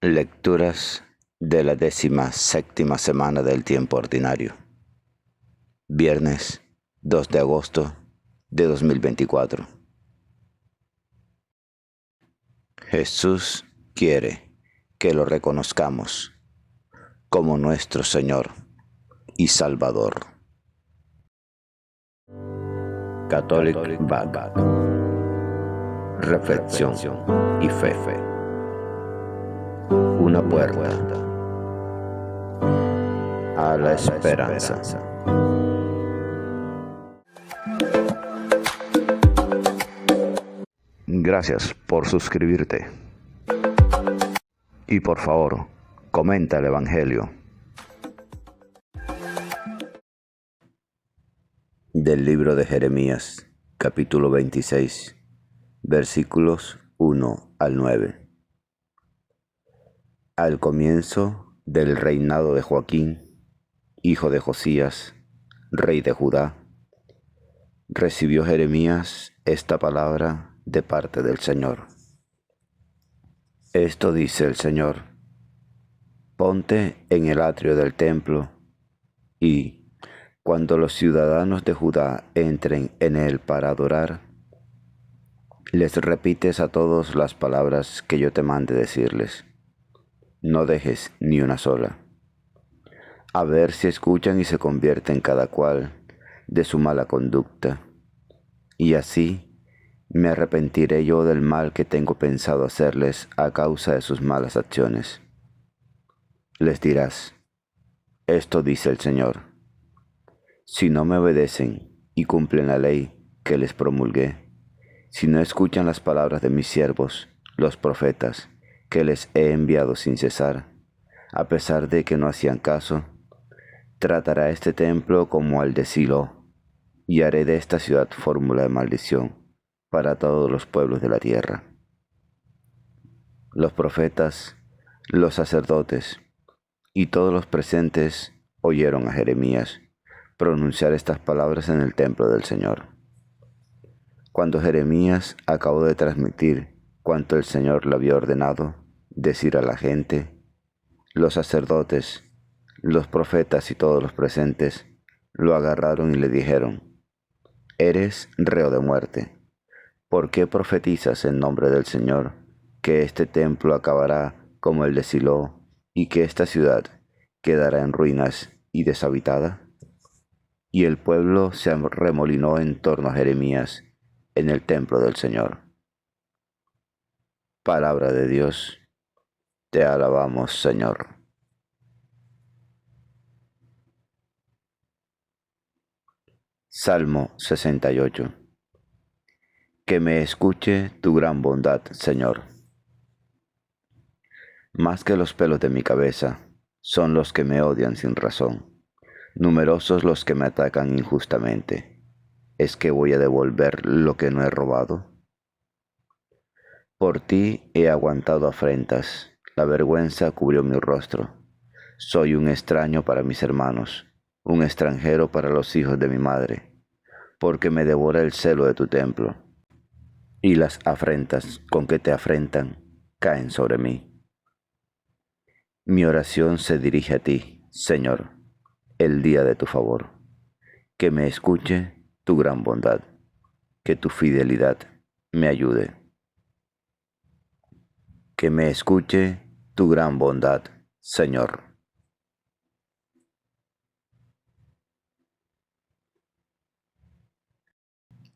Lecturas de la 17ª semana del tiempo ordinario. Viernes 2 de agosto de 2024. Jesús quiere que lo reconozcamos como nuestro Señor y Salvador. Catholic Back. Reflexión y fe. Una puerta a la esperanza. Gracias por suscribirte. Y por favor, comenta el Evangelio. Del libro de Jeremías, capítulo 26, versículos 1 al 9. Al comienzo del reinado de Joaquín, hijo de Josías, rey de Judá, recibió Jeremías esta palabra de parte del Señor. Esto dice el Señor: ponte en el atrio del templo y, cuando los ciudadanos de Judá entren en él para adorar, les repites a todos las palabras que yo te mande decirles. No dejes ni una sola. A ver si escuchan y se convierten cada cual de su mala conducta. Y así me arrepentiré yo del mal que tengo pensado hacerles a causa de sus malas acciones. Les dirás: esto dice el Señor: si no me obedecen y cumplen la ley que les promulgué, si no escuchan las palabras de mis siervos, los profetas, que les he enviado sin cesar, a pesar de que no hacían caso, tratará este templo como al de Silo, y haré de esta ciudad fórmula de maldición para todos los pueblos de la tierra. Los profetas, los sacerdotes y todos los presentes oyeron a Jeremías pronunciar estas palabras en el templo del Señor. Cuando Jeremías acabó de transmitir cuanto el Señor le había ordenado decir a la gente, los sacerdotes, los profetas y todos los presentes lo agarraron y le dijeron: eres reo de muerte. ¿Por qué profetizas en nombre del Señor que este templo acabará como el de Silo y que esta ciudad quedará en ruinas y deshabitada? Y el pueblo se arremolinó en torno a Jeremías en el templo del Señor. Palabra de Dios. Te alabamos, Señor. Salmo 68. Que me escuche tu gran bondad, Señor. Más que los pelos de mi cabeza son los que me odian sin razón. Numerosos los que me atacan injustamente. ¿Es que voy a devolver lo que no he robado? Por ti he aguantado afrentas, la vergüenza cubrió mi rostro. Soy un extraño para mis hermanos, un extranjero para los hijos de mi madre, porque me devora el celo de tu templo, y las afrentas con que te afrentan caen sobre mí. Mi oración se dirige a ti, Señor, el día de tu favor. Que me escuche tu gran bondad, que tu fidelidad me ayude. Que me escuche tu gran bondad, Señor.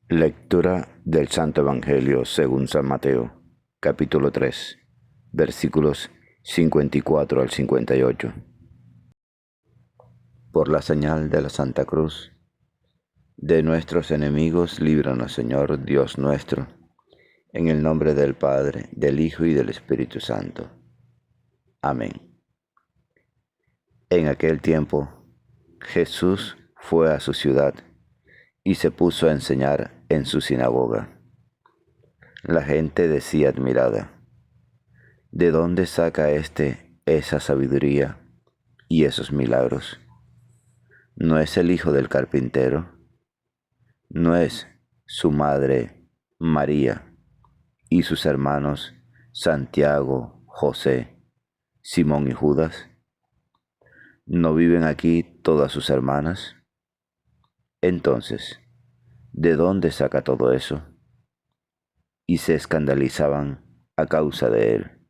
Lectura del Santo Evangelio según San Mateo, capítulo 3, versículos 54 al 58. Por la señal de la Santa Cruz, de nuestros enemigos, líbranos, Señor, Dios nuestro, en el nombre del Padre, del Hijo y del Espíritu Santo. Amén. En aquel tiempo, Jesús fue a su ciudad y se puso a enseñar en su sinagoga. La gente decía admirada: ¿de dónde saca esa sabiduría y esos milagros? ¿No es el hijo del carpintero? ¿No es su madre María y sus hermanos Santiago, José, Simón y Judas? ¿No viven aquí todas sus hermanas? Entonces, ¿de dónde saca todo eso? Y se escandalizaban a causa de él.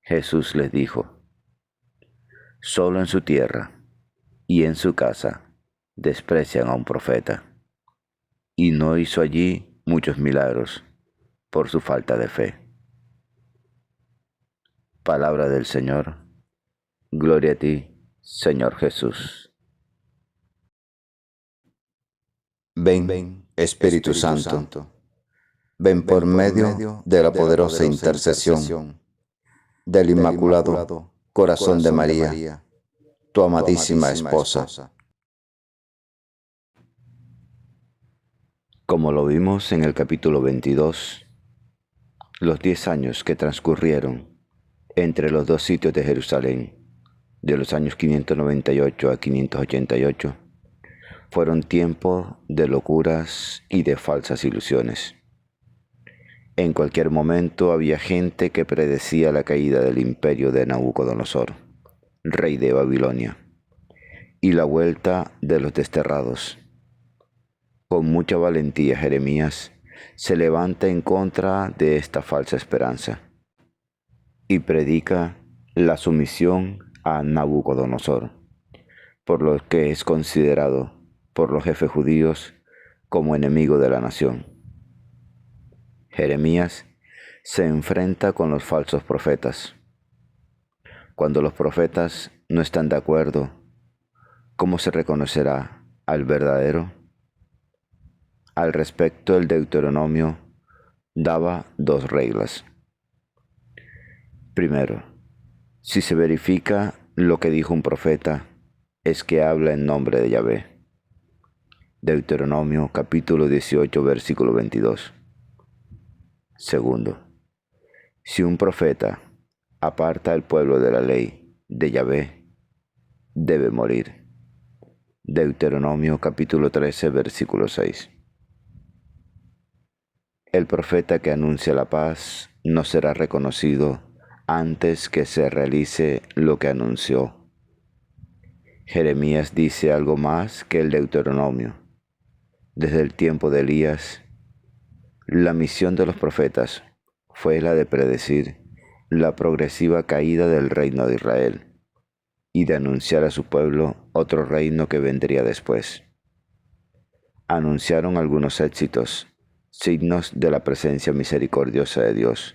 Jesús les dijo: solo en su tierra y en su casa desprecian a un profeta. Y no hizo allí muchos milagros por su falta de fe. Palabra del Señor. Gloria a ti, Señor Jesús. Ven, Espíritu Santo, ven por medio de la poderosa intercesión del Inmaculado Corazón de María, tu amadísima esposa. Como lo vimos en el capítulo 22, los 10 años que transcurrieron entre los dos sitios de Jerusalén, de los años 598 a 588, fueron tiempos de locuras y de falsas ilusiones. En cualquier momento había gente que predecía la caída del imperio de Nabucodonosor, rey de Babilonia, y la vuelta de los desterrados. Con mucha valentía Jeremías se levanta en contra de esta falsa esperanza y predica la sumisión a Nabucodonosor, por lo que es considerado por los jefes judíos como enemigo de la nación. Jeremías se enfrenta con los falsos profetas. Cuando los profetas no están de acuerdo, ¿cómo se reconocerá al verdadero? Al respecto, el Deuteronomio daba 2 reglas. Primero, si se verifica lo que dijo un profeta, es que habla en nombre de Yahvé. Deuteronomio capítulo 18, versículo 22. Segundo, si un profeta aparta al pueblo de la ley de Yahvé, debe morir. Deuteronomio capítulo 13, versículo 6. El profeta que anuncia la paz no será reconocido antes que se realice lo que anunció. Jeremías dice algo más que el Deuteronomio. Desde el tiempo de Elías, la misión de los profetas fue la de predecir la progresiva caída del reino de Israel y de anunciar a su pueblo otro reino que vendría después. Anunciaron algunos éxitos, signos de la presencia misericordiosa de Dios,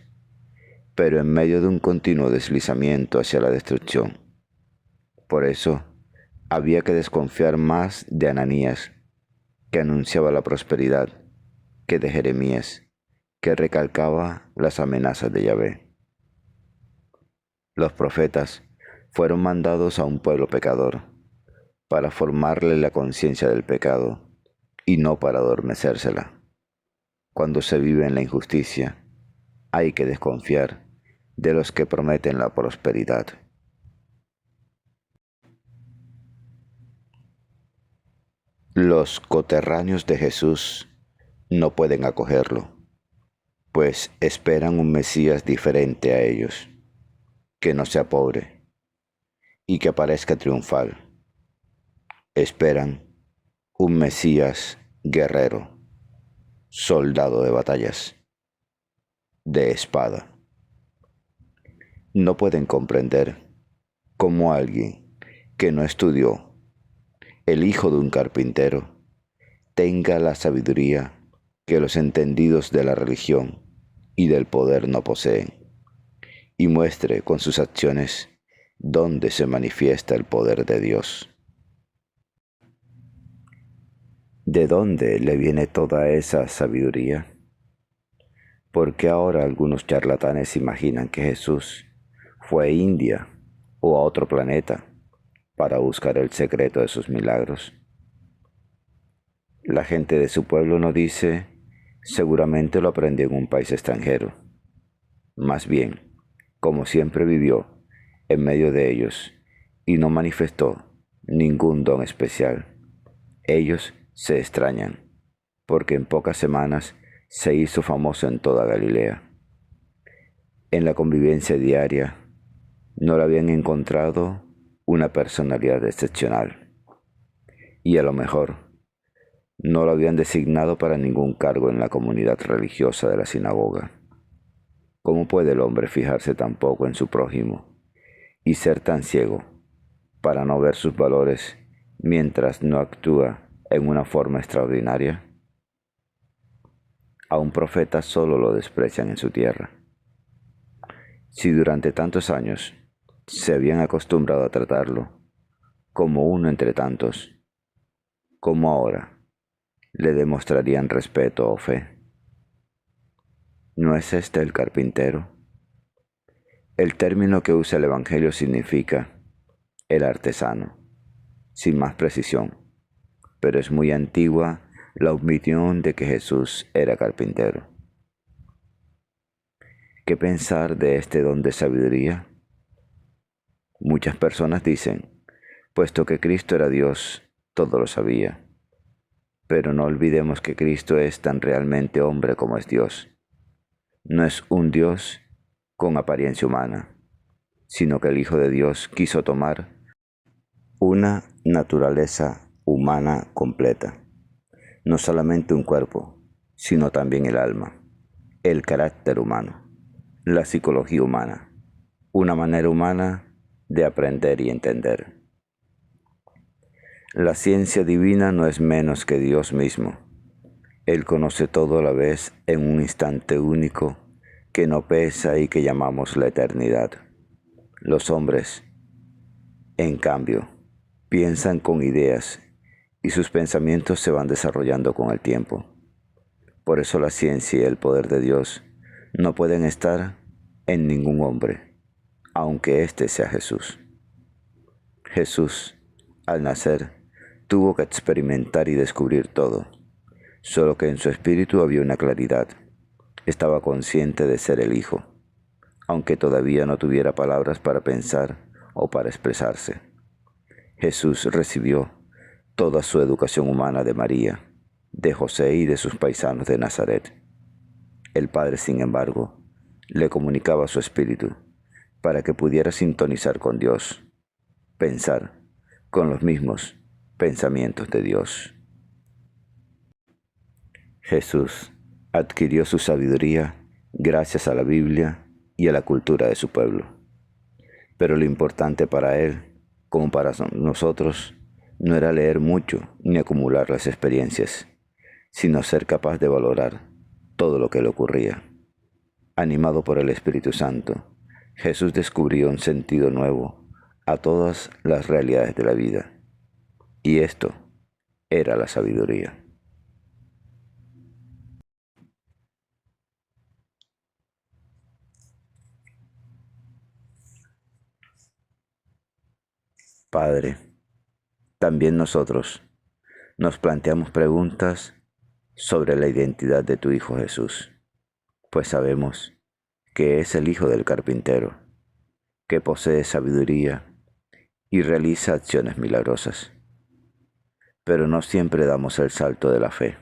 pero en medio de un continuo deslizamiento hacia la destrucción. Por eso, había que desconfiar más de Ananías, que anunciaba la prosperidad, que de Jeremías, que recalcaba las amenazas de Yahvé. Los profetas fueron mandados a un pueblo pecador, para formarle la conciencia del pecado, y no para adormecérsela. Cuando se vive en la injusticia, hay que desconfiar de los que prometen la prosperidad. Los coterráneos de Jesús no pueden acogerlo, pues esperan un Mesías diferente a ellos, que no sea pobre y que aparezca triunfal. Esperan un Mesías guerrero, soldado de batallas, de espada. No pueden comprender cómo alguien que no estudió, el hijo de un carpintero, tenga la sabiduría que los entendidos de la religión y del poder no poseen, y muestre con sus acciones dónde se manifiesta el poder de Dios. ¿De dónde le viene toda esa sabiduría? Porque ahora algunos charlatanes imaginan que Jesús fue a India o a otro planeta para buscar el secreto de sus milagros. La gente de su pueblo no dice, seguramente lo aprendió en un país extranjero. Más bien, como siempre vivió en medio de ellos y no manifestó ningún don especial, ellos se extrañan, porque en pocas semanas se hizo famoso en toda Galilea. En la convivencia diaria, No le habían encontrado una personalidad excepcional y a lo mejor no lo habían designado para ningún cargo en la comunidad religiosa de la sinagoga. ¿Cómo puede el hombre fijarse tan poco en su prójimo y ser tan ciego para no ver sus valores mientras no actúa en una forma extraordinaria? A un profeta solo lo desprecian en su tierra. Si durante tantos años se habían acostumbrado a tratarlo como uno entre tantos, ¿cómo ahora le demostrarían respeto o fe? ¿No es este el carpintero? El término que usa el Evangelio significa el artesano, sin más precisión, pero es muy antigua la opinión de que Jesús era carpintero. ¿Qué pensar de este don de sabiduría? Muchas personas dicen, puesto que Cristo era Dios, todo lo sabía. Pero no olvidemos que Cristo es tan realmente hombre como es Dios. No es un Dios con apariencia humana, sino que el Hijo de Dios quiso tomar una naturaleza humana completa. No solamente un cuerpo, sino también el alma, el carácter humano, la psicología humana, una manera humana de aprender y entender. La ciencia divina no es menos que Dios mismo. Él conoce todo a la vez en un instante único que no pesa y que llamamos la eternidad. Los hombres, en cambio, piensan con ideas y sus pensamientos se van desarrollando con el tiempo. Por eso la ciencia y el poder de Dios no pueden estar en ningún hombre, aunque éste sea Jesús. Jesús, al nacer, tuvo que experimentar y descubrir todo, solo que en su espíritu había una claridad. Estaba consciente de ser el Hijo, aunque todavía no tuviera palabras para pensar o para expresarse. Jesús recibió toda su educación humana de María, de José y de sus paisanos de Nazaret. El Padre, sin embargo, le comunicaba su espíritu para que pudiera sintonizar con Dios, pensar con los mismos pensamientos de Dios. Jesús adquirió su sabiduría gracias a la Biblia y a la cultura de su pueblo. Pero lo importante para él, como para nosotros, no era leer mucho ni acumular las experiencias, sino ser capaz de valorar todo lo que le ocurría. Animado por el Espíritu Santo, Jesús descubrió un sentido nuevo a todas las realidades de la vida. Y esto era la sabiduría. Padre, también nosotros nos planteamos preguntas sobre la identidad de tu Hijo Jesús, pues sabemos que es el Hijo del carpintero, que posee sabiduría y realiza acciones milagrosas. Pero no siempre damos el salto de la fe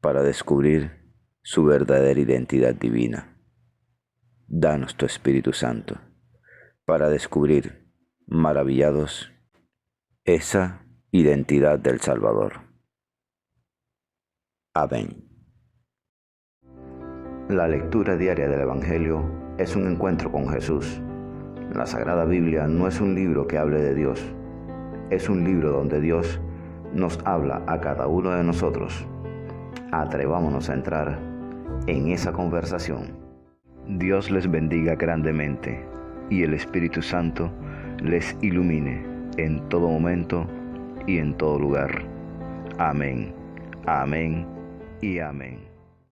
para descubrir su verdadera identidad divina. Danos tu Espíritu Santo para descubrir, maravillados, esa identidad del Salvador. Amén. La lectura diaria del Evangelio es un encuentro con Jesús. La Sagrada Biblia no es un libro que hable de Dios, es un libro donde Dios nos habla a cada uno de nosotros. Atrevámonos a entrar en esa conversación. Dios les bendiga grandemente y el Espíritu Santo les ilumine en todo momento y en todo lugar. Amén, amén y amén.